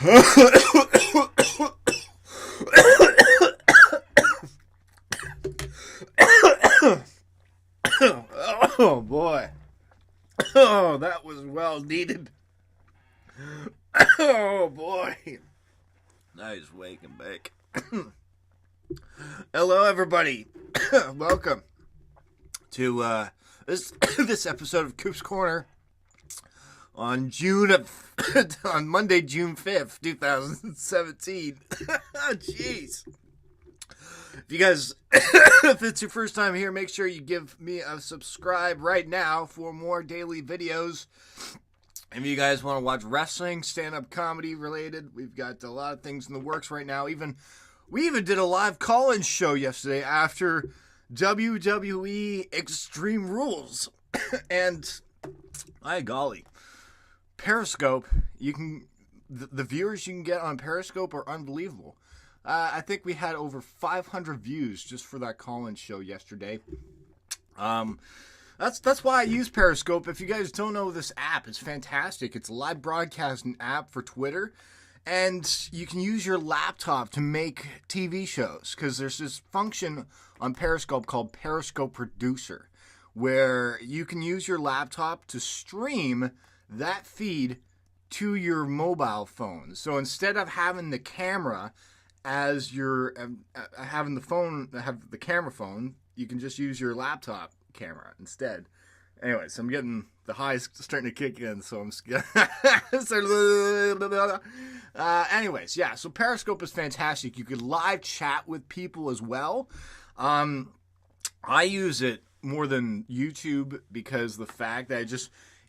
Oh boy. Oh, that was well needed. Oh boy. Nice waking back. Hello everybody. Welcome to this episode of Coop's Corner on Monday, June 5th, 2017. Jeez. If you guys, if it's your first time here, make sure you give me a subscribe right now for more daily videos. If you guys want to watch wrestling, stand-up comedy related, we've got a lot of things in the works right now. We even did a live call-in show yesterday after WWE Extreme Rules. And, my golly, Periscope, the viewers you can get on Periscope are unbelievable. I think we had over 500 views just for that call-in show yesterday. That's why I use Periscope. If you guys don't know this app, it's fantastic. It's a live broadcasting app for Twitter, and you can use your laptop to make TV shows because there's this function on Periscope called Periscope Producer, where you can use your laptop to stream that feed to your mobile phone. So instead of having the camera as you're having the camera phone, you can just use your laptop camera instead. Anyways, I'm getting the highs starting to kick in, so I'm anyways, yeah, so Periscope is fantastic. You could live chat with people as well. I use it more than YouTube because the fact that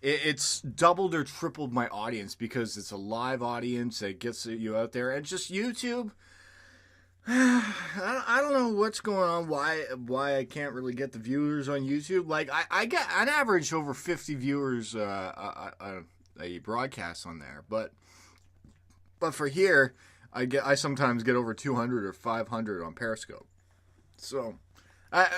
it's doubled or tripled my audience because it's a live audience that gets you out there. And just YouTube, I don't know what's going on, why I can't really get the viewers on YouTube. Like, I get an average over 50 viewers a broadcast on there, but for here, I sometimes get over 200 or 500 on Periscope. So I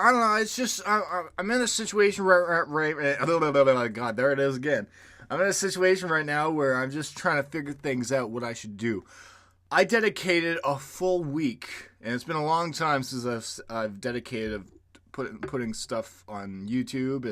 don't know. It's just I'm in a situation right. God, there it is again. I'm in a situation right now where I'm just trying to figure things out, what I should do. I dedicated a full week, and it's been a long time since I've dedicated putting stuff on YouTube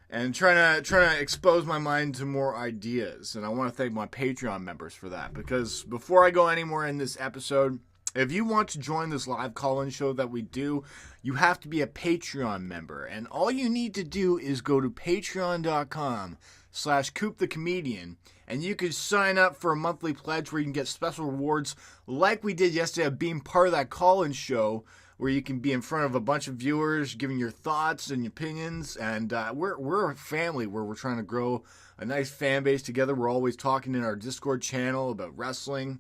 and trying to expose my mind to more ideas. And I want to thank my Patreon members for that, because before I go anywhere in this episode, if you want to join this live call-in show that we do, you have to be a Patreon member. And all you need to do is go to patreon.com/CoopTheComedian, and you can sign up for a monthly pledge where you can get special rewards like we did yesterday of being part of that call-in show where you can be in front of a bunch of viewers giving your thoughts and opinions. And we're a family where we're trying to grow a nice fan base together. We're always talking in our Discord channel about wrestling.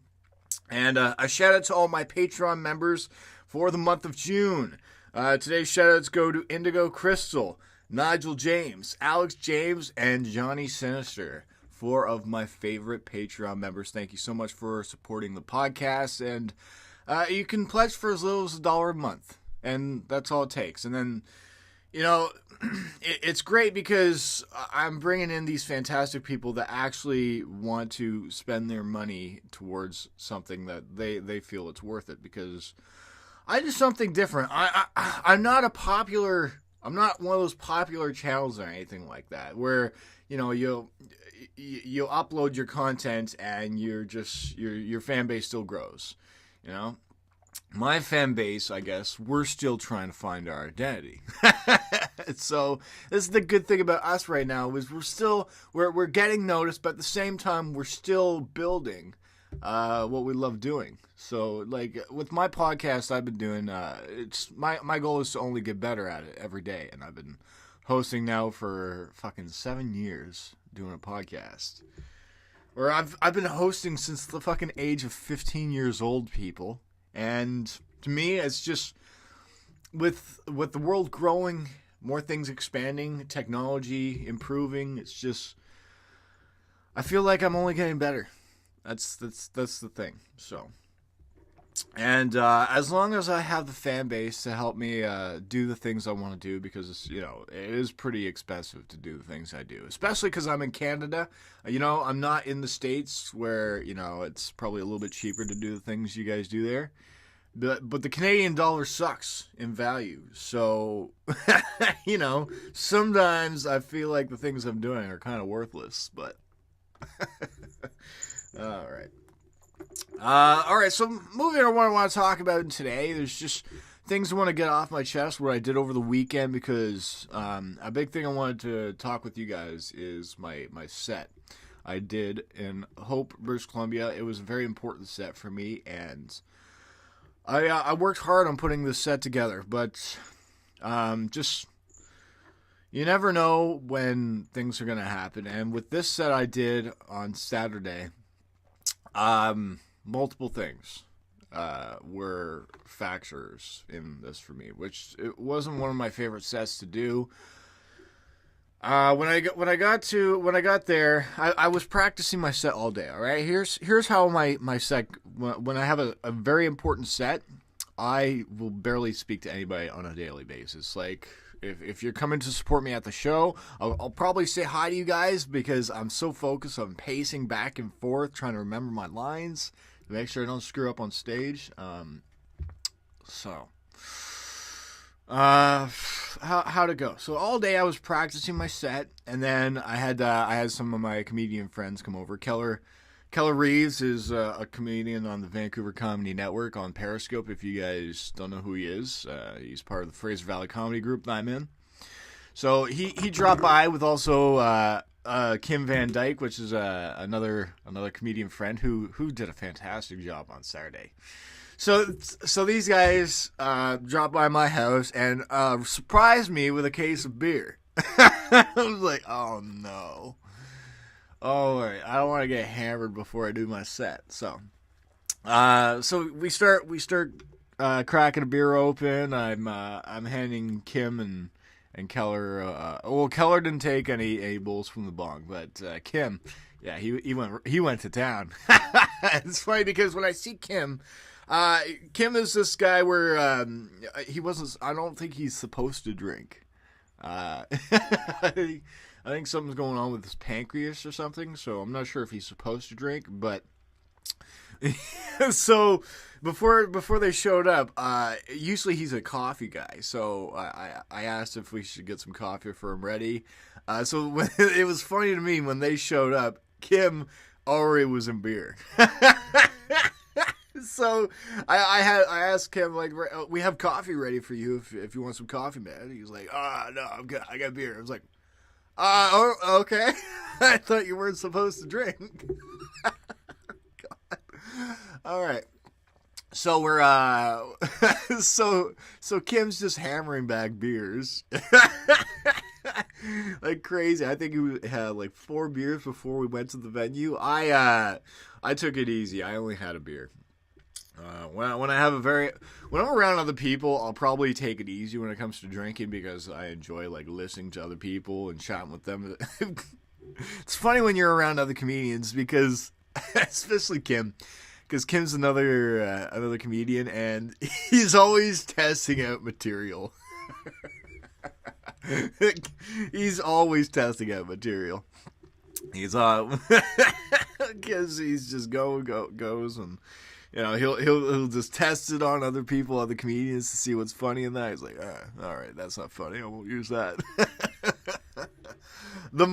And a shout out to all my Patreon members for the month of June. Today's shout outs go to Indigo Crystal, Nigel James, Alex James, and Johnny Sinister. 4 of my favorite Patreon members. Thank you so much for supporting the podcast. And you can pledge for as little as $1 a month. And that's all it takes. And then, you know, it's great because I'm bringing in these fantastic people that actually want to spend their money towards something that they feel it's worth it. Because I do something different. I'm not I'm not one of those popular channels or anything like that where, you know, you'll upload your content and your fan base still grows, you know. My fan base, I guess, we're still trying to find our identity. So this is the good thing about us right now is we're getting noticed, but at the same time we're still building what we love doing. So like with my podcast I've been doing, it's my goal is to only get better at it every day, and I've been hosting now for fucking 7 years doing a podcast. Or I've been hosting since the fucking age of 15 years old, people. And to me, it's just with the world growing, more things expanding, technology improving. It's just I feel like I'm only getting better. That's the thing. So And as long as I have the fan base to help me do the things I want to do, because it's, it is pretty expensive to do the things I do, especially because I'm in Canada. I'm not in the States where it's probably a little bit cheaper to do the things you guys do there. But the Canadian dollar sucks in value, so sometimes I feel like the things I'm doing are kind of worthless. But all right. All right, so moving on, what I want to talk about today, there's just things I want to get off my chest, what I did over the weekend, because a big thing I wanted to talk with you guys is my set I did in Hope, British Columbia. It was a very important set for me, and I worked hard on putting this set together, but just you never know when things are going to happen. And with this set I did on Saturday, multiple things were factors in this for me, which it wasn't one of my favorite sets to do. When I got there, I was practicing my set all day. All right, here's how my set, when I have a very important set, I will barely speak to anybody on a daily basis. Like, if you're coming to support me at the show, I'll probably say hi to you guys, because I'm so focused on pacing back and forth, trying to remember my lines to make sure I don't screw up on stage. How'd it go? So all day I was practicing my set, and then I had some of my comedian friends come over. Keller Reeves is a comedian on the Vancouver Comedy Network on Periscope. If you guys don't know who he is, he's part of the Fraser Valley Comedy Group that I'm in. So he dropped by with also Kim Van Dyke, which is another comedian friend who did a fantastic job on Saturday. So these guys dropped by my house and surprised me with a case of beer. I was like, oh no. Oh, wait, I don't want to get hammered before I do my set. So we start cracking a beer open. I'm handing Kim and Keller. Keller didn't take any bowls from the bong, but Kim, yeah, he went to town. It's funny because when I see Kim is this guy where he wasn't. I don't think he's supposed to drink. I think something's going on with his pancreas or something, so I'm not sure if he's supposed to drink, but so before they showed up, usually he's a coffee guy, so I asked if we should get some coffee for him ready. So when, it was funny to me when they showed up, Kim already was in beer. So I asked Kim, like, we have coffee ready for you if you want some coffee, man. He was like, no, I'm good. I got beer. I was like, okay. I thought you weren't supposed to drink. God. All right. So we're so Kim's just hammering back beers like crazy. I think he had like 4 beers before we went to the venue. I took it easy. I only had a beer. When I'm around other people, I'll probably take it easy when it comes to drinking, because I enjoy like listening to other people and chatting with them. It's funny when you're around other comedians, because especially Kim, because Kim's another comedian, and he's always testing out material. He's always testing out material. He's because he's just goes and. He'll just test it on other people, other comedians, to see what's funny in that. He's like, all right, that's not funny. I won't use that. The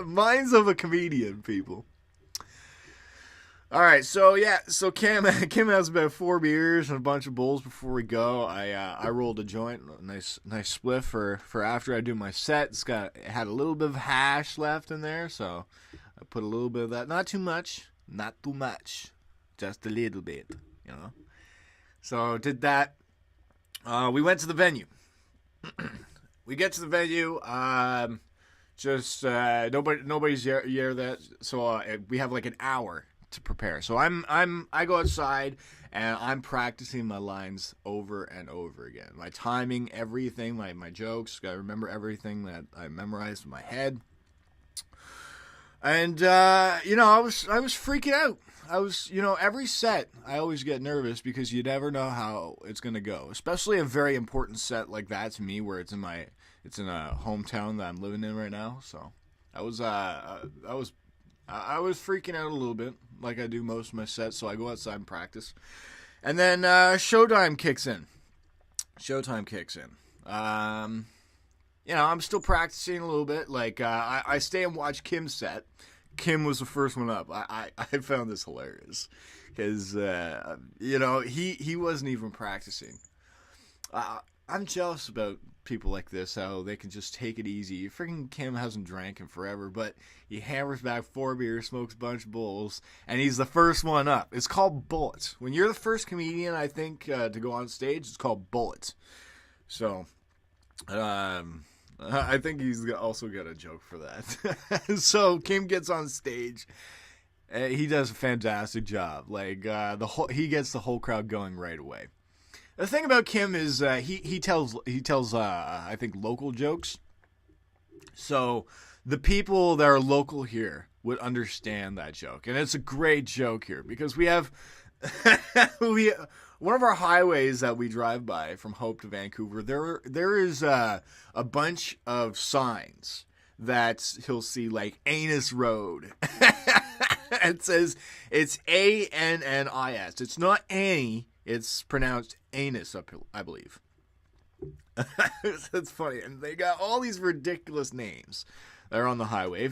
minds of a comedian, people. All right, so Kim has about 4 beers and a bunch of bowls before we go. I rolled a joint, a nice spliff for after I do my set. It had a little bit of hash left in there, so I put a little bit of that. Not too much. Just a little bit, So did that. We went to the venue. We get to the venue. Nobody's there that. So we have like an hour to prepare. So I go outside and I'm practicing my lines over and over again. My timing, everything, my jokes. Got to remember everything that I memorized in my head. And I was freaking out. every set I always get nervous because you never know how it's gonna go, especially a very important set like that to me, where it's in a hometown that I'm living in right now. So I was freaking out a little bit, like I do most of my sets. So I go outside and practice, and then showtime kicks in. I'm still practicing a little bit. Like I stay and watch Kim's set. Kim was the first one up. I found this hilarious because he wasn't even practicing. I'm jealous about people like this, how they can just take it easy. Freaking Kim hasn't drank in forever, but he hammers back 4 beers, smokes a bunch of bowls, and he's the first one up. It's called Bullets. When you're the first comedian, I think, to go on stage, it's called Bullets. So, I think he's also got a joke for that. So Kim gets on stage. He does a fantastic job. Like he gets the whole crowd going right away. The thing about Kim is he tells I think local jokes. So the people that are local here would understand that joke, and it's a great joke here because we have one of our highways that we drive by from Hope to Vancouver. There is a bunch of signs that he'll see, like Anus Road. It says it's ANNIS. It's not Annie. It's pronounced anus, I believe. That's funny. And they got all these ridiculous names that are on the highway.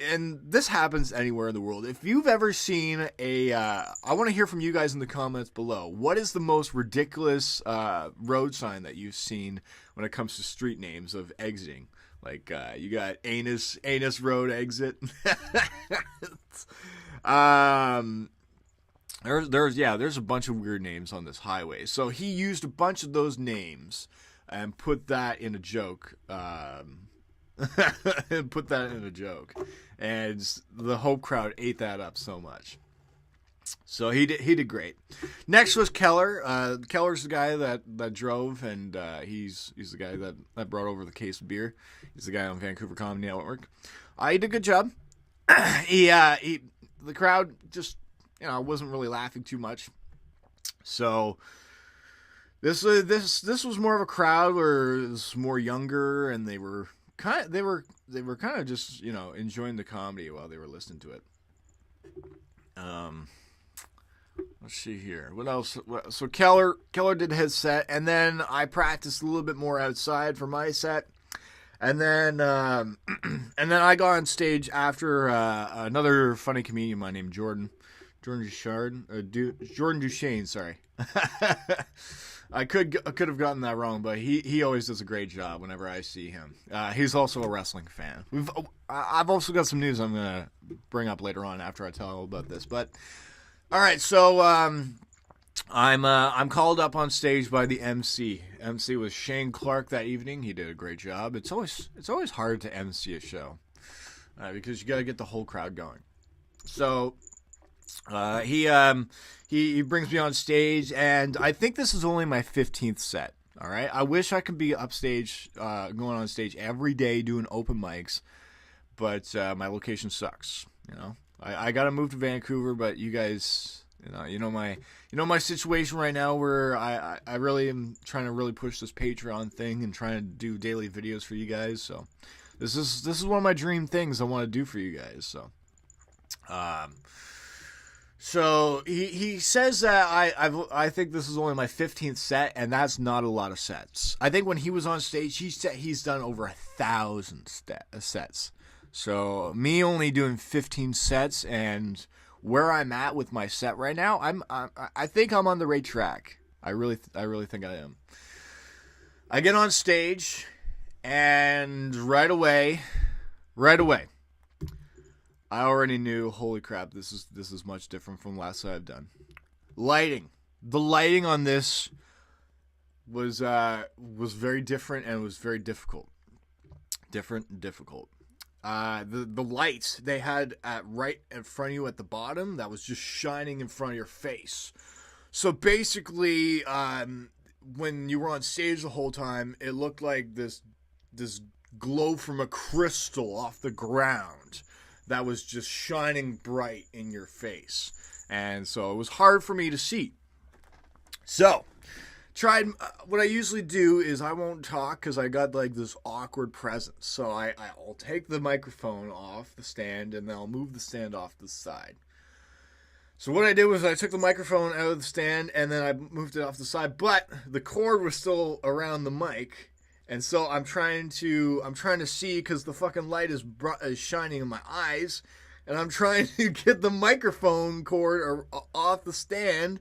And this happens anywhere in the world. If you've ever seen I want to hear from you guys in the comments below. What is the most ridiculous road sign that you've seen when it comes to street names of exiting? Like, you got Anus Road exit. There's a bunch of weird names on this highway. So he used a bunch of those names and put that in a joke. And the Hope crowd ate that up so much. So he did great. Next was Keller. Keller's the guy that drove, and he's the guy that brought over the case of beer. He's the guy on Vancouver Comedy Network. He did a good job. The crowd just wasn't really laughing too much. So this was more of a crowd where it was more younger, and they were kind of just enjoying the comedy while they were listening to it. Let's see here. What else? So Keller did his set, and then I practiced a little bit more outside for my set, and then I got on stage after another funny comedian of mine named Jordan Duchesne. Sorry, I could have gotten that wrong, but he always does a great job whenever I see him. He's also a wrestling fan. I've also got some news I'm gonna bring up later on after I tell about this, but. All right, so I'm called up on stage by the MC. MC was Shane Clark that evening. He did a great job. It's always hard to MC a show because you got to get the whole crowd going. So he brings me on stage, and I think this is only my 15th set. All right, I wish I could be upstage, going on stage every day doing open mics, but my location sucks. I gotta move to Vancouver, but you guys, my situation right now, where I really am trying to really push this Patreon thing and trying to do daily videos for you guys. So this is one of my dream things I want to do for you guys. So he says that I think this is only my 15th set, and that's not a lot of sets. I think when he was on stage, he's done over 1,000 sets. So me only doing 15 sets, and where I'm at with my set right now, I think I'm on the right track. I really think I am. I get on stage, and right away, I already knew, holy crap, this is much different from last set I've done. Lighting. The lighting on this was very different, and it was very difficult. The lights they had right in front of you at the bottom, that was just shining in front of your face. So basically, when you were on stage the whole time, it looked like this glow from a crystal off the ground that was just shining bright in your face. And so it was hard for me to see. So, what I usually do is I won't talk because I got like this awkward presence. So I'll take the microphone off the stand and then I'll move the stand off to the side. So what I did was I took the microphone out of the stand and then I moved it off the side, but the cord was still around the mic. And so I'm trying to see because the fucking light is shining in my eyes, and I'm trying to get the microphone cord off the stand,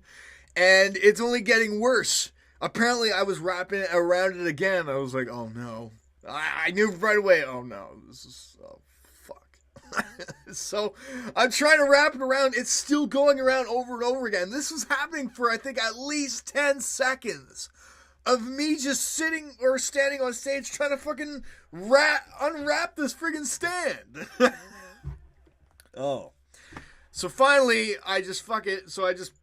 and it's only getting worse. Apparently, I was wrapping it around it again. I was like, oh no. I knew right away, oh no, this is, oh fuck. So I'm trying to wrap it around. It's still going around over and over again. This was happening for, I think, at least 10 seconds. Of me just sitting or standing on stage trying to fucking unwrap this friggin' stand. Oh. So finally, I just fuck it. So I just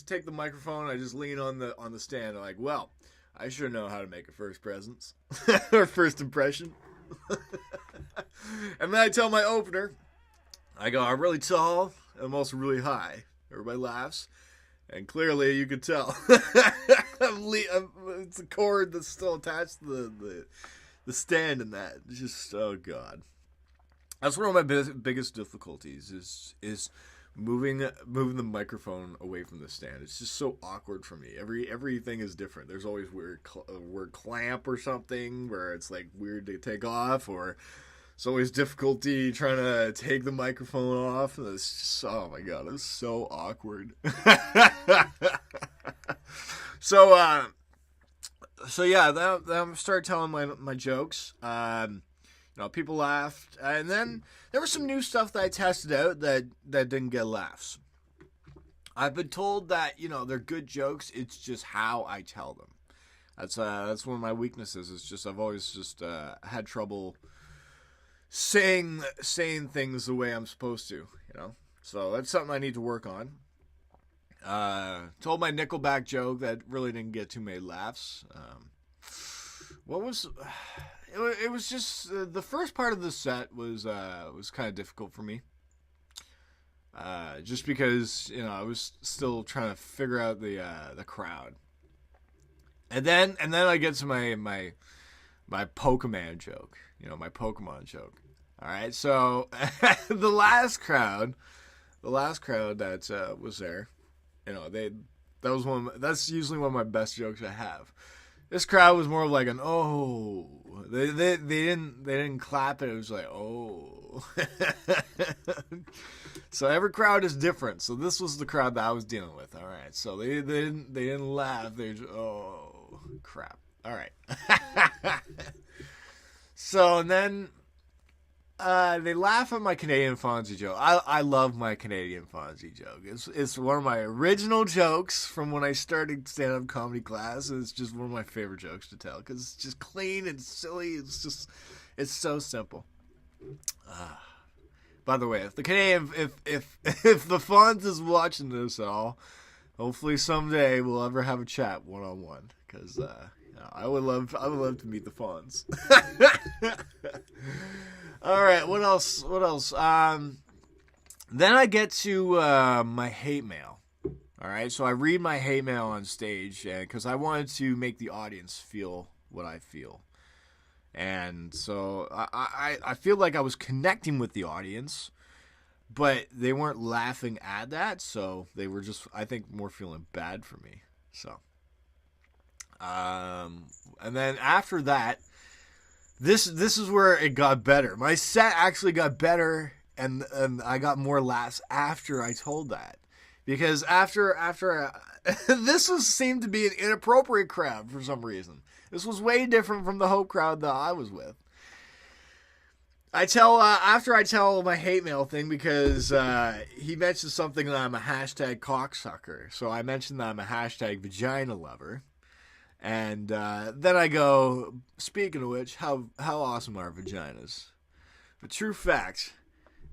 take the microphone. I just lean on the stand. I'm like, well, I sure know how to make a first presence or first impression. And then I tell my opener, I go, I'm really tall. I'm also really high. Everybody laughs. And clearly, you could tell. It's a cord that's still attached to the stand and that. It's just, oh, God. That's one of my biggest difficulties is moving the microphone away from the stand. It's just so awkward for me. Everything is different. There's always a word clamp or something where it's like weird to take off, or it's always difficulty trying to take the microphone off. It's just, oh my God, it's so awkward. So yeah, then I started telling my jokes. People laughed, and then there was some new stuff that I tested out that didn't get laughs. I've been told that they're good jokes. It's just how I tell them. That's one of my weaknesses. It's just I've always just had trouble saying things the way I'm supposed to, So that's something I need to work on. Told my Nickelback joke that really didn't get too many laughs. It was just the first part of the set was kind of difficult for me. Just because I was still trying to figure out the crowd. And then I get to my Pokemon joke. My Pokemon joke. All right, so the last crowd that was there, that's usually one of my best jokes I have. This crowd was more like an oh. They didn't clap it. It was like oh. So every crowd is different. So this was the crowd that I was dealing with. All right. So they didn't laugh. They just oh crap. All right. So and then they laugh at my Canadian Fonzie joke. I love my Canadian Fonzie joke. It's one of my original jokes from when I started stand-up comedy class. It's just one of my favorite jokes to tell because it's just clean and silly. It's so simple. By the way, if the Canadian if the Fonz is watching this at all, hopefully someday we'll ever have a chat one-on-one because I would love to meet the Fonz. All right, what else? Then I get to my hate mail. All right, so I read my hate mail on stage because I wanted to make the audience feel what I feel. And so I feel like I was connecting with the audience, but they weren't laughing at that, so they were just, I think, more feeling bad for me. So, and then after that, This is where it got better. My set actually got better, and I got more laughs after I told that, because after seemed to be an inappropriate crowd for some reason. This was way different from the Hope crowd that I was with. After I tell my hate mail thing, because he mentioned something that I'm a hashtag cocksucker, so I mentioned that I'm a hashtag vagina lover. And then I go, speaking of which, how awesome are vaginas? The true fact,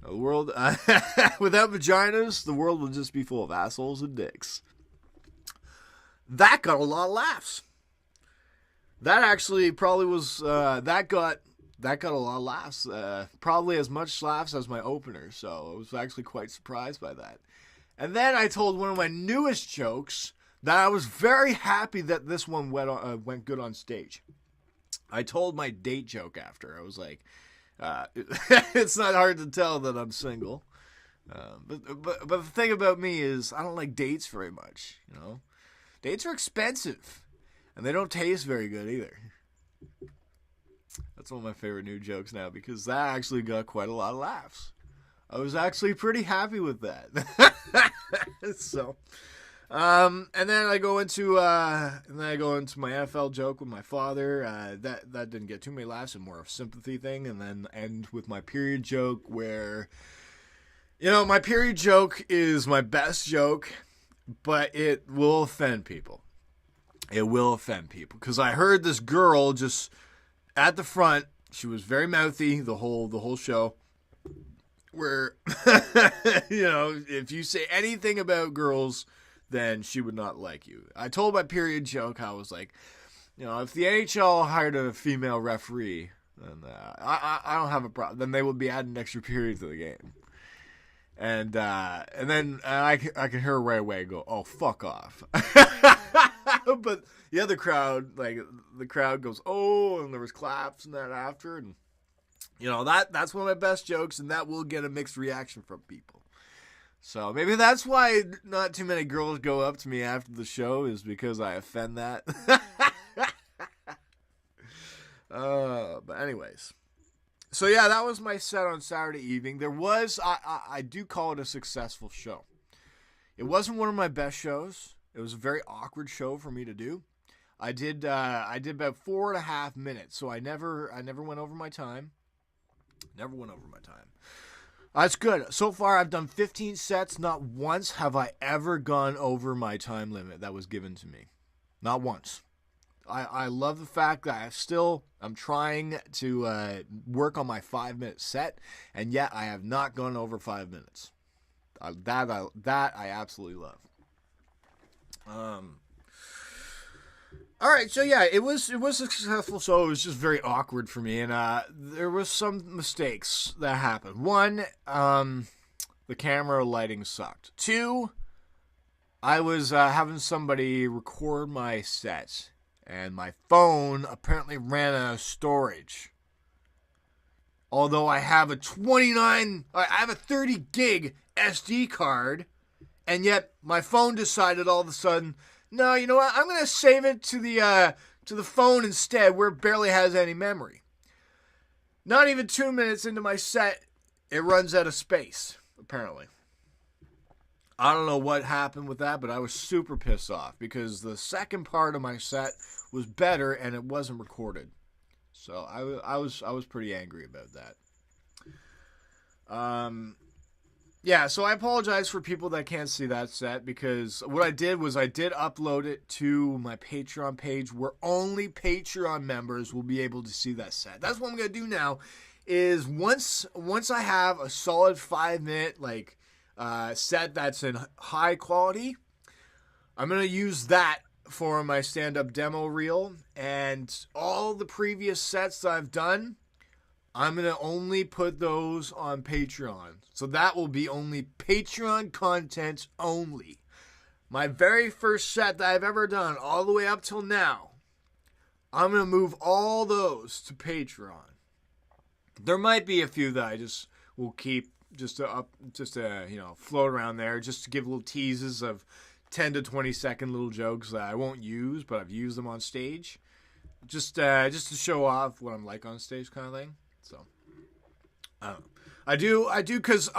the world, without vaginas, the world would just be full of assholes and dicks. That got a lot of laughs. That actually probably was, that got that got a lot of laughs. Probably as much laughs as my opener. So I was actually quite surprised by that. And then I told one of my newest jokes that I was very happy that this one went good on stage. I told my date joke after. I was like, it's not hard to tell that I'm single. But the thing about me is I don't like dates very much, you know. Dates are expensive, and they don't taste very good either. That's one of my favorite new jokes now because that actually got quite a lot of laughs. I was actually pretty happy with that. So, and then I go into my NFL joke with my father. That didn't get too many laughs, and more of a sympathy thing. And then end with my period joke where, you know, my period joke is my best joke, but it will offend people. It will offend people because I heard this girl just at the front. She was very mouthy the whole show. Where, you know, if you say anything about girls, then she would not like you. I told my period joke. I was like, you know, if the NHL hired a female referee, then I don't have a problem. Then they would be adding extra periods to the game. And then I can hear her right away go, oh, fuck off. But the other crowd, like, the crowd goes, oh, and there was claps and that after, and you know, that's one of my best jokes, and that will get a mixed reaction from people. So maybe that's why not too many girls go up to me after the show, is because I offend that. But anyways. So yeah, that was my set on Saturday evening. There was, I do call it a successful show. It wasn't one of my best shows. It was a very awkward show for me to do. I did about 4.5 minutes, so I never went over my time. Never went over my time. That's good. So far, I've done 15 sets. Not once have I ever gone over my time limit that was given to me. Not once. I love the fact that I'm trying to work on my 5-minute set, and yet I have not gone over 5 minutes. That I absolutely love. All right, so yeah, it was a successful show. It was just very awkward for me, and there was some mistakes that happened. One, the camera lighting sucked. Two, I was having somebody record my set, and my phone apparently ran out of storage. Although I have a 30 gig SD card, and yet my phone decided all of a sudden, no, you know what? I'm going to save it to the phone instead, where it barely has any memory. Not even 2 minutes into my set, it runs out of space, apparently. I don't know what happened with that, but I was super pissed off because the second part of my set was better and it wasn't recorded. So I was pretty angry about that. Yeah, so I apologize for people that can't see that set, because what I did was I did upload it to my Patreon page where only Patreon members will be able to see that set. That's what I'm going to do now, is once I have a solid 5-minute set that's in high quality, I'm going to use that for my stand-up demo reel, and all the previous sets that I've done, I'm going to only put those on Patreon. So that will be only Patreon content only. My very first set that I've ever done, all the way up till now, I'm going to move all those to Patreon. There might be a few that I just will keep just to float around there, just to give little teases of 10 to 20 second little jokes that I won't use, but I've used them on stage. Just to show off what I'm like on stage, kind of thing. So, I do, because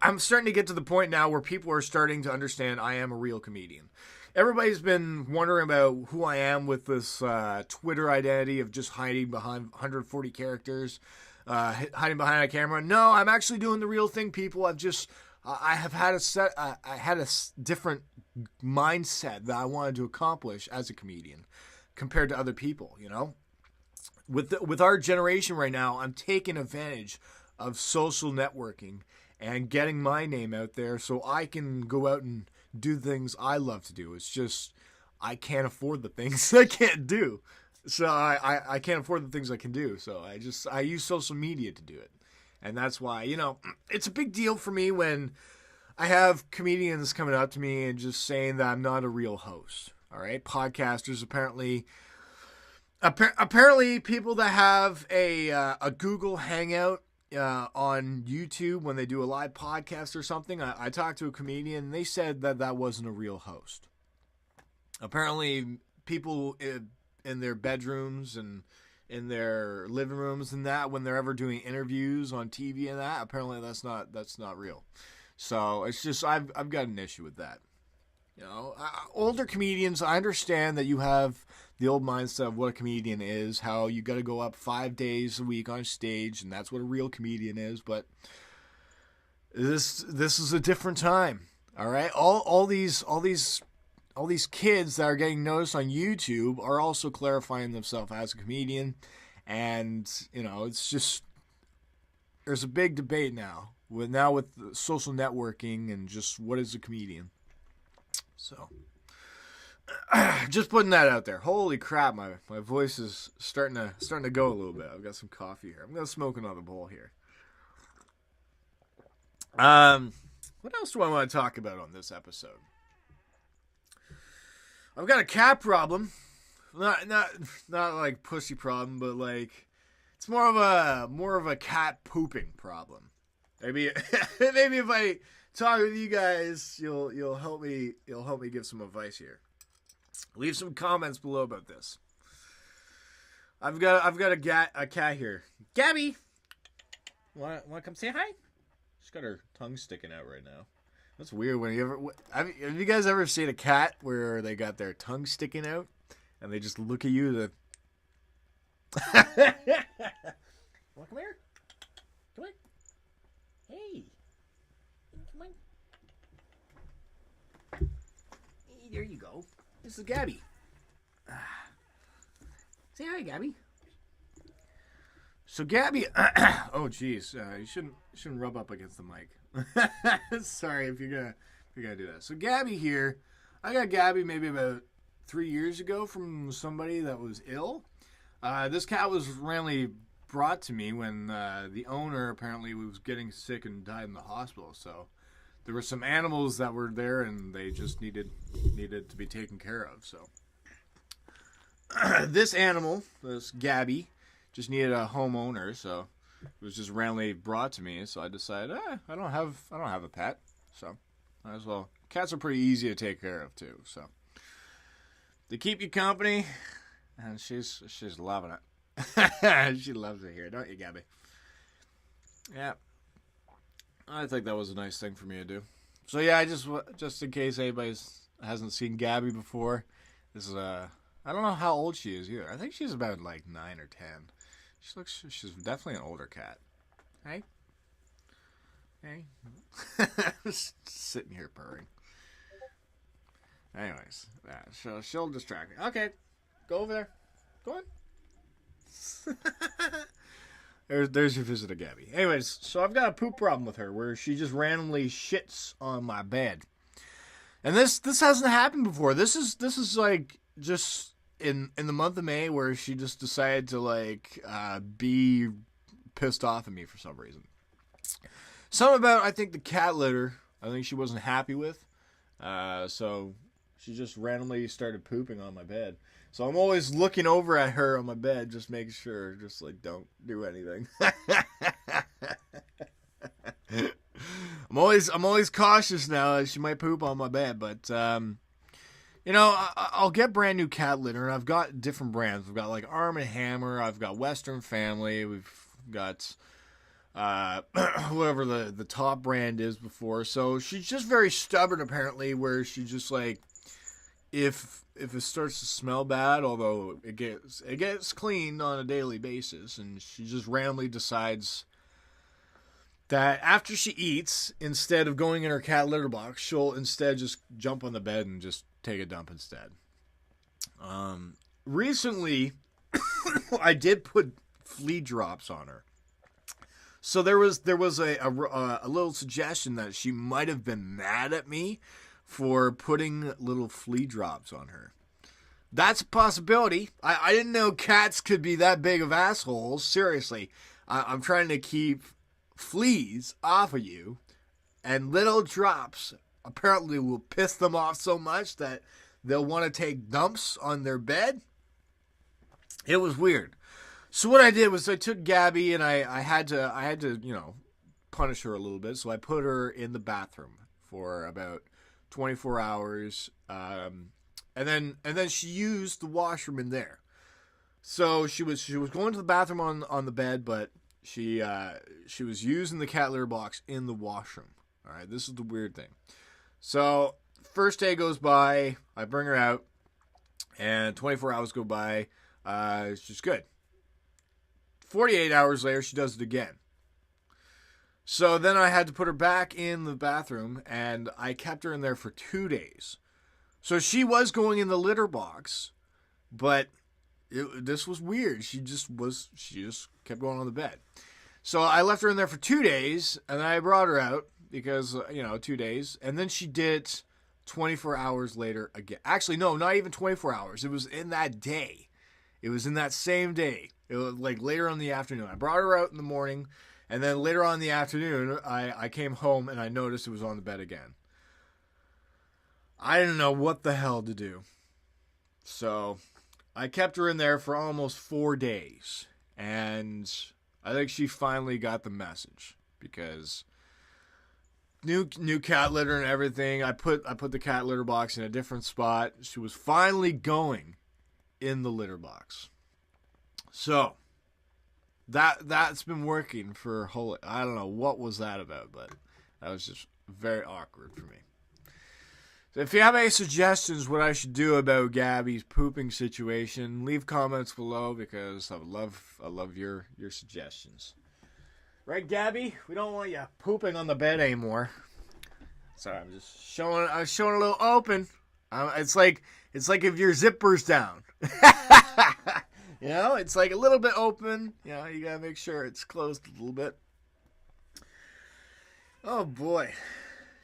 I'm starting to get to the point now where people are starting to understand I am a real comedian. Everybody's been wondering about who I am with this Twitter identity of just hiding behind 140 characters, hiding behind a camera. No, I'm actually doing the real thing, people. I had a different mindset that I wanted to accomplish as a comedian compared to other people, you know? With our generation right now, I'm taking advantage of social networking and getting my name out there so I can go out and do things I love to do. It's just I can't afford the things I can't do. So I can't afford the things I can do. So I use social media to do it. And that's why, it's a big deal for me when I have comedians coming up to me and just saying that I'm not a real host. All right. Podcasters apparently people that have a Google Hangout on YouTube when they do a live podcast or something. I talked to a comedian and they said that wasn't a real host. Apparently people in their bedrooms and in their living rooms and that, when they're ever doing interviews on TV and that, apparently that's not real. So it's just I've got an issue with that. Older comedians, I understand that you have the old mindset of what a comedian is, how you got to go up 5 days a week on stage, and that's what a real comedian is. But this is a different time. All right, all these kids that are getting noticed on YouTube are also clarifying themselves as a comedian, and it's just there's a big debate now with social networking and just what is a comedian. So, just putting that out there. Holy crap, my voice is starting to go a little bit. I've got some coffee here. I'm gonna smoke another bowl here. What else do I want to talk about on this episode? I've got a cat problem. Not like pussy problem, but like it's more of a cat pooping problem. Maybe if I talk with you guys, you'll help me give some advice here. Leave some comments below about this. I've got a cat here. Gabby, want to come say hi? She's got her tongue sticking out right now. That's weird. Have you guys ever seen a cat where they got their tongue sticking out and they just look at you? Want to come here? Come on. Hey. Come on. Hey, there you go. This is Gabby. Say hi, Gabby. So Gabby, oh geez, you shouldn't rub up against the mic. Sorry if you're gonna do that. So Gabby here, I got Gabby maybe about 3 years ago from somebody that was ill. This cat was randomly brought to me when the owner apparently was getting sick and died in the hospital. So there were some animals that were there and they just needed to be taken care of. So this animal, this Gabby, just needed a homeowner, so it was just randomly brought to me. So I decided, I don't have a pet, so might as well. Cats are pretty easy to take care of too, so they keep you company, and she's loving it. She loves it here, don't you, Gabby? Yeah, I think that was a nice thing for me to do. So yeah, I just in case anybody hasn't seen Gabby before, this is I don't know how old she is either. I think she's about like 9 or 10. She's definitely an older cat. Hey? Just sitting here purring. Anyways, she'll distract me. Okay, go over there. Go on. There's your visit to Gabby. Anyways, so I've got a poop problem with her where she just randomly shits on my bed. And this hasn't happened before. This is like just in the month of May where she just decided to like be pissed off at me for some reason. Something about, I think, the cat litter, I think she wasn't happy with. So she just randomly started pooping on my bed. So I'm always looking over at her on my bed, just making sure, just like, don't do anything. I'm always cautious now that she might poop on my bed, but I'll get brand new cat litter, and I've got different brands. We've got like Arm & Hammer, I've got Western Family, we've got whatever the top brand is before. So she's just very stubborn apparently, where she just like, if it starts to smell bad, although it gets cleaned on a daily basis, and she just randomly decides that after she eats, instead of going in her cat litter box, she'll instead just jump on the bed and just take a dump instead. Recently, I did put flea drops on her. So there was a little suggestion that she might have been mad at me for putting little flea drops on her. That's a possibility. I didn't know cats could be that big of assholes. Seriously. I'm trying to keep fleas off of you, and little drops apparently will piss them off so much that they'll want to take dumps on their bed. It was weird. So what I did was I took Gabby, and I had to punish her a little bit. So I put her in the bathroom for about 24 hours, and then she used the washroom in there. So she was going to the bathroom on the bed, but she was using the cat litter box in the washroom. All right, this is the weird thing. So first day goes by, I bring her out, and 24 hours go by. She's good. 48 hours later, she does it again. So then I had to put her back in the bathroom, and I kept her in there for 2 days. So she was going in the litter box, but this was weird. She just kept going on the bed. So I left her in there for 2 days, and I brought her out because, 2 days. And then she did it 24 hours later again. Actually, no, not even 24 hours. It was in that day. It was in that same day. It was like later in the afternoon. I brought her out in the morning, and then later on in the afternoon, I came home and I noticed it was on the bed again. I didn't know what the hell to do. So I kept her in there for almost 4 days. And I think she finally got the message, because new cat litter and everything. I put the cat litter box in a different spot. She was finally going in the litter box. So that's been working for a whole, I don't know what was that about, but that was just very awkward for me. So if you have any suggestions what I should do about Gabby's pooping situation, leave comments below, because I love your suggestions. Right, Gabby? We don't want you pooping on the bed anymore. Sorry, I'm just showing a little open. It's like if your zipper's down. It's like a little bit open. You gotta make sure it's closed a little bit. Oh boy,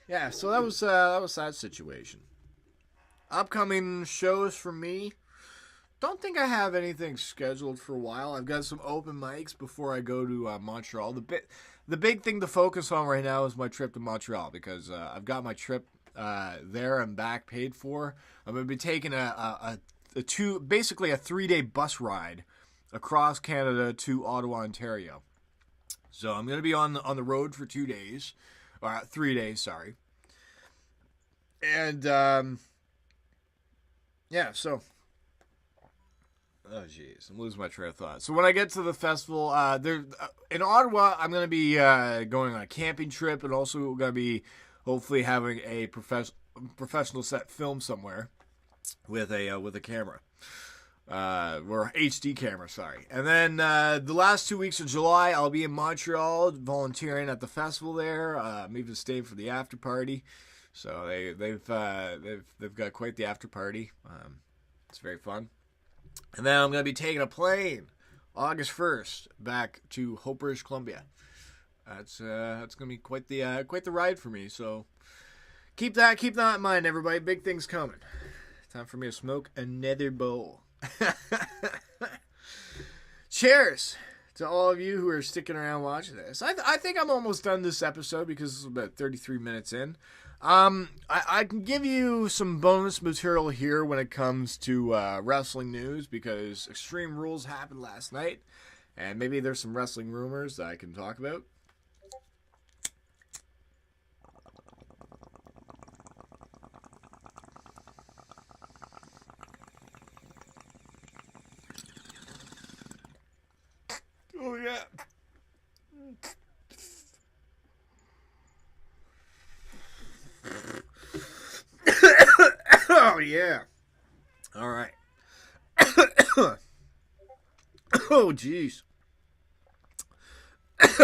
yeah. So that was that situation. Upcoming shows for me. Don't think I have anything scheduled for a while. I've got some open mics before I go to Montreal. The big thing to focus on right now is my trip to Montreal, because I've got my trip there and back paid for. I'm going to be taking basically a 3-day bus ride across Canada to Ottawa, Ontario. So I'm going to be on the road for 2 days, or 3 days, sorry. And so. Oh, jeez. I'm losing my train of thought. So when I get to the festival, in Ottawa, I'm going to be going on a camping trip, and also going to be hopefully having a professional set film somewhere with a camera. Or HD camera, sorry. And then the last 2 weeks of July, I'll be in Montreal volunteering at the festival there. I'm even staying for the after party. So they've got quite the after party. It's very fun. And then I'm going to be taking a plane August 1st back to Hope, British Columbia. That's going to be quite the ride for me. So keep that in mind, everybody. Big things coming. Time for me to smoke another bowl. Cheers to all of you who are sticking around watching this. I think I'm almost done this episode, because it's about 33 minutes in. I can give you some bonus material here when it comes to wrestling news, because Extreme Rules happened last night, and maybe there's some wrestling rumors that I can talk about. Oh, yeah. Oh, yeah. All right. Oh, jeez.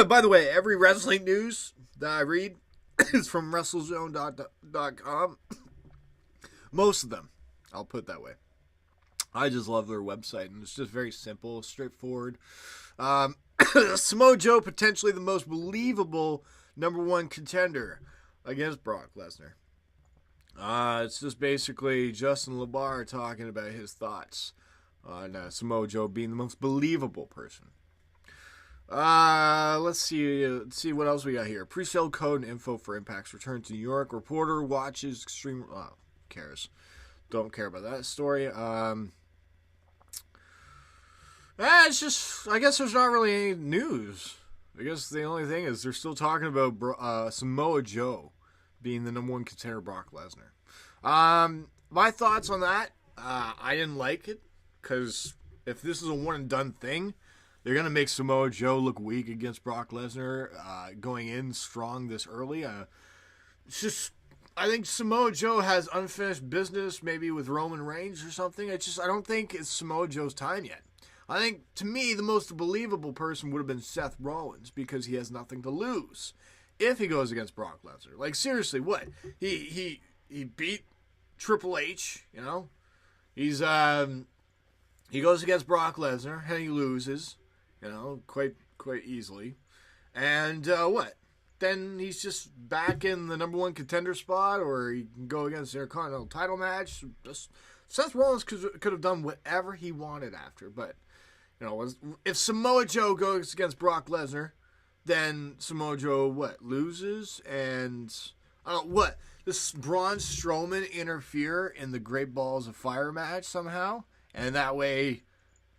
By the way, every wrestling news that I read is from WrestleZone.com. Most of them. I'll put it that way. I just love their website, and it's just very simple, straightforward. Samoa Joe, potentially the most believable #1 contender against Brock Lesnar. It's just basically Justin LaBar talking about his thoughts on Samoa Joe being the most believable person. Let's see what else we got here. Pre-sale code and info for Impact's return to New York. Reporter watches Extreme... Oh, who cares? Don't care about that story. It's just... I guess there's not really any news. I guess the only thing is they're still talking about Samoa Joe being the number one contender, Brock Lesnar. My thoughts on that, I didn't like it, because if this is a one-and-done thing, they're going to make Samoa Joe look weak against Brock Lesnar, going in strong this early. It's just, I think Samoa Joe has unfinished business, maybe with Roman Reigns or something. I don't think it's Samoa Joe's time yet. I think, to me, the most believable person would have been Seth Rollins, because he has nothing to lose if he goes against Brock Lesnar. Like, seriously, what? He beat Triple H, you know? He goes against Brock Lesnar, and he loses, you know, quite easily. And what? Then he's just back in the number one contender spot, or he can go against the Intercontinental title match. Seth Rollins could have done whatever he wanted after, but, you know, if Samoa Joe goes against Brock Lesnar, then Samoa Joe, what, loses? And, I don't know, what? Does Braun Strowman interfere in the Great Balls of Fire match somehow? And that way,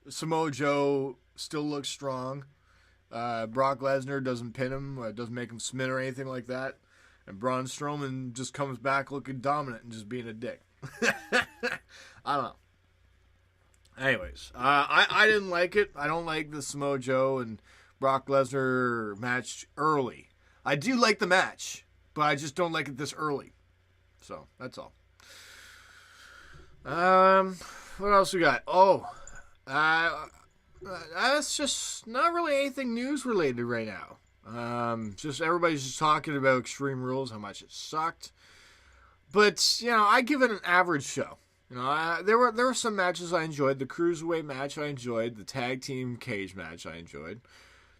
Samoa Joe still looks strong. Brock Lesnar doesn't pin him, doesn't make him submit or anything like that. And Braun Strowman just comes back looking dominant and just being a dick. I don't know. Anyways, I didn't like it. I don't like the Samoa Joe and Brock Lesnar match early. I do like the match, but I just don't like it this early. So, that's all. What else we got? That's just not really anything news related right now. Just everybody's just talking about Extreme Rules, how much it sucked. But, you know, I give it an average show. You know, there were some matches I enjoyed. The Cruiserweight match I enjoyed. The Tag Team Cage match I enjoyed.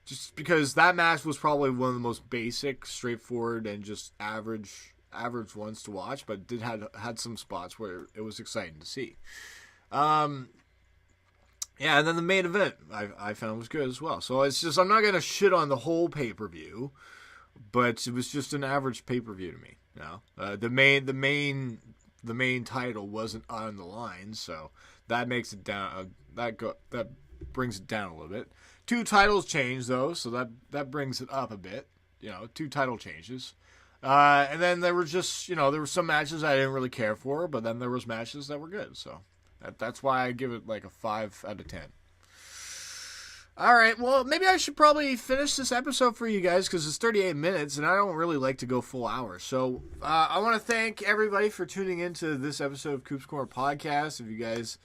Just because that match was probably one of the most basic, straightforward, and just average ones to watch, but did had some spots where it was exciting to see. Yeah, and then the main event I found was good as well. So it's just, I'm not gonna shit on the whole pay-per-view, but it was just an average pay-per-view to me. You know, the main title wasn't on the line, so that makes it down. That brings it down a little bit. 2 titles changed though, so that brings it up a bit. You know, 2 title changes. And then there were just, you know, there were some matches I didn't really care for, but then there was matches that were good. So that's why I give it like a 5 out of 10. All right, well, maybe I should probably finish this episode for you guys because it's 38 minutes, and I don't really like to go full hour. So I want to thank everybody for tuning into this episode of Coop's Corner Podcast. If you guys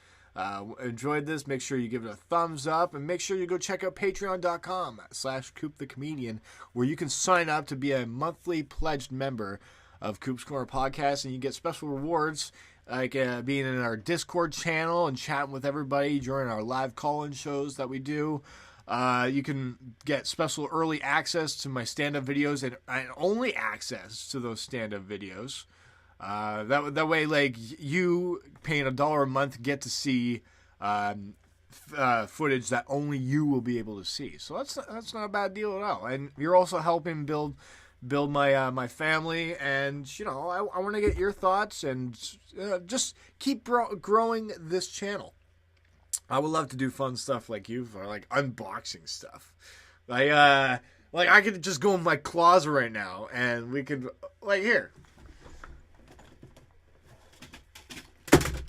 enjoyed this, make sure you give it a thumbs up, and make sure you go check out patreon.com/CoopTheComedian, where you can sign up to be a monthly pledged member of Coop's Corner Podcast, and you get special rewards like being in our Discord channel and chatting with everybody during our live call-in shows that we do. You can get special early access to my stand-up videos and only access to those stand-up videos. That way, like, you paying $1 a month get to see footage that only you will be able to see. So that's not a bad deal at all. And you're also helping build my family, and you know I want to get your thoughts and just keep growing this channel. I would love to do fun stuff like you, or like unboxing stuff. Like I could just go in my closet right now and we could, like, here.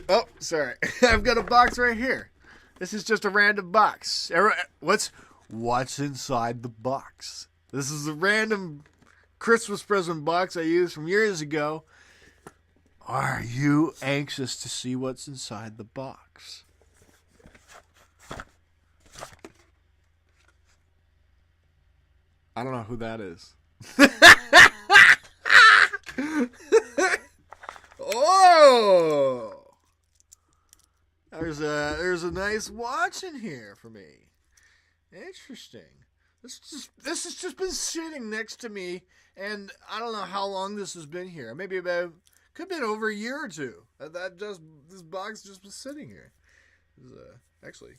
Oh, sorry. I've got a box right here. This is just a random box. What's inside the box? This is a random Christmas present box I used from years ago. Are you anxious to see what's inside the box? I don't know who that is. Oh! There's a nice watch in here for me. Interesting. This has just been sitting next to me, and I don't know how long this has been here. Maybe about a Could have been over a year or two. This box just was sitting here. Actually,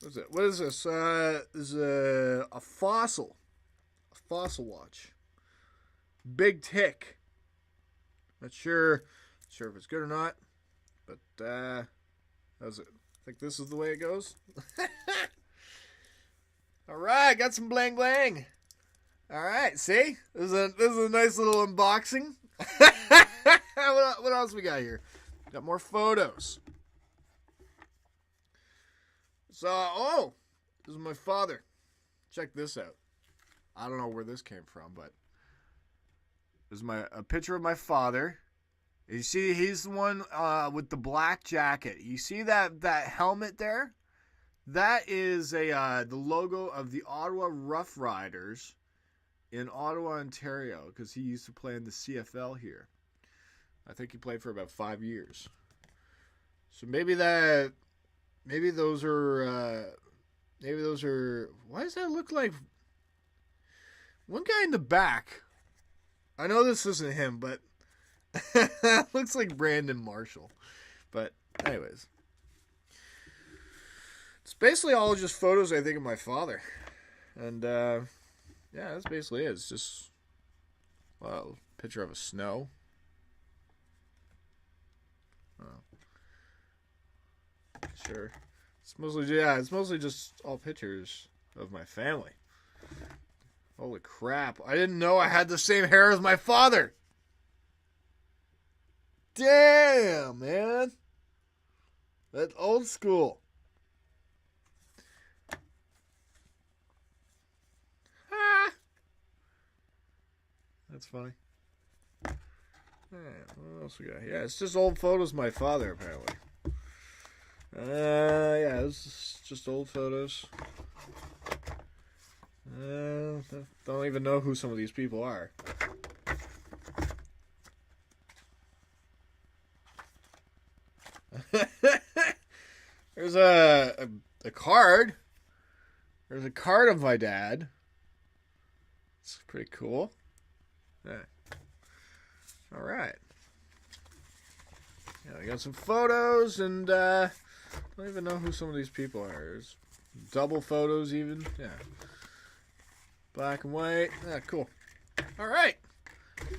what's it? What is this? This is a fossil watch. Big Tick. Not sure if it's good or not, but how's it? I think this is the way it goes. All right, got some bling bling. All right, see, this is a nice little unboxing. What else we got here? Got more photos. So, this is my father. Check this out. I don't know where this came from, but this is a picture of my father. You see, he's the one with the black jacket. You see that helmet there? That is the logo of the Ottawa Rough Riders in Ottawa, Ontario, because he used to play in the CFL here. I think he played for about 5 years. So maybe those are. Why does that look like one guy in the back? I know this isn't him, but looks like Brandon Marshall. But anyways, it's basically all just photos I think of my father, and yeah, that's basically it. It's just a picture of a snow. Sure. It's mostly just all pictures of my family. Holy crap. I didn't know I had the same hair as my father. Damn, man. That's old school. That's funny. What else we got? Yeah, it's just old photos of my father, apparently. Yeah, this is just old photos. Don't even know who some of these people are. There's a card. There's a card of my dad. It's pretty cool. Yeah. All right. Yeah, I got some photos, and I don't even know who some of these people are. There's double photos even. Yeah. Black and white. Yeah, cool. All right.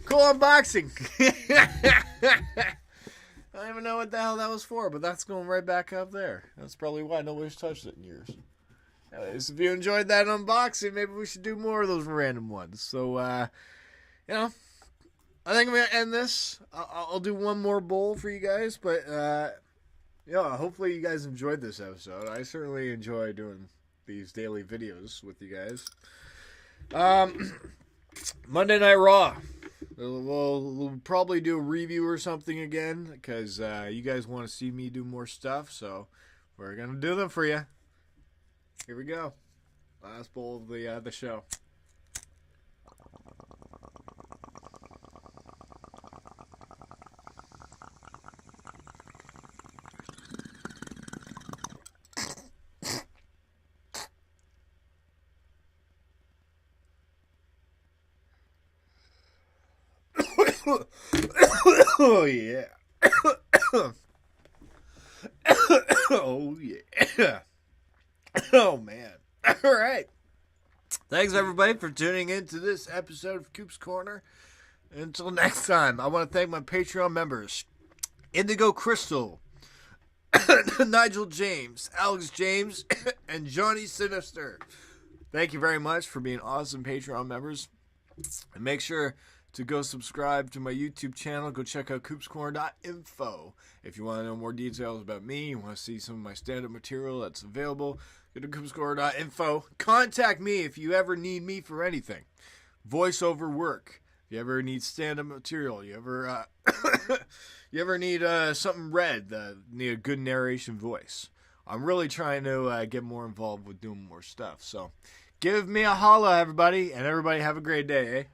Cool unboxing. I don't even know what the hell that was for, but that's going right back up there. That's probably why nobody's touched it in years. Anyways, if you enjoyed that unboxing, maybe we should do more of those random ones. So, you know, I think I'm going to end this. I'll do one more bowl for you guys, but, yeah, hopefully you guys enjoyed this episode. I certainly enjoy doing these daily videos with you guys. Monday Night Raw. We'll probably do a review or something again, because you guys want to see me do more stuff, so we're going to do them for you. Here we go. Last bowl of the show. Oh yeah. Oh yeah. Oh man. All right. Thanks everybody for tuning in to this episode of Coop's Corner. Until next time, I want to thank my Patreon members: Indigo Crystal, Nigel James, Alex James, and Johnny Sinister. Thank you very much for being awesome Patreon members. And make sure to go subscribe to my YouTube channel. Go check out CoopsCorner.info. If you want to know more details about me, you want to see some of my stand-up material that's available, go to CoopsCorner.info. Contact me if you ever need me for anything. Voiceover work. If you ever need stand-up material, you ever need something read, need a good narration voice. I'm really trying to get more involved with doing more stuff. So give me a holla, everybody, and everybody have a great day, eh?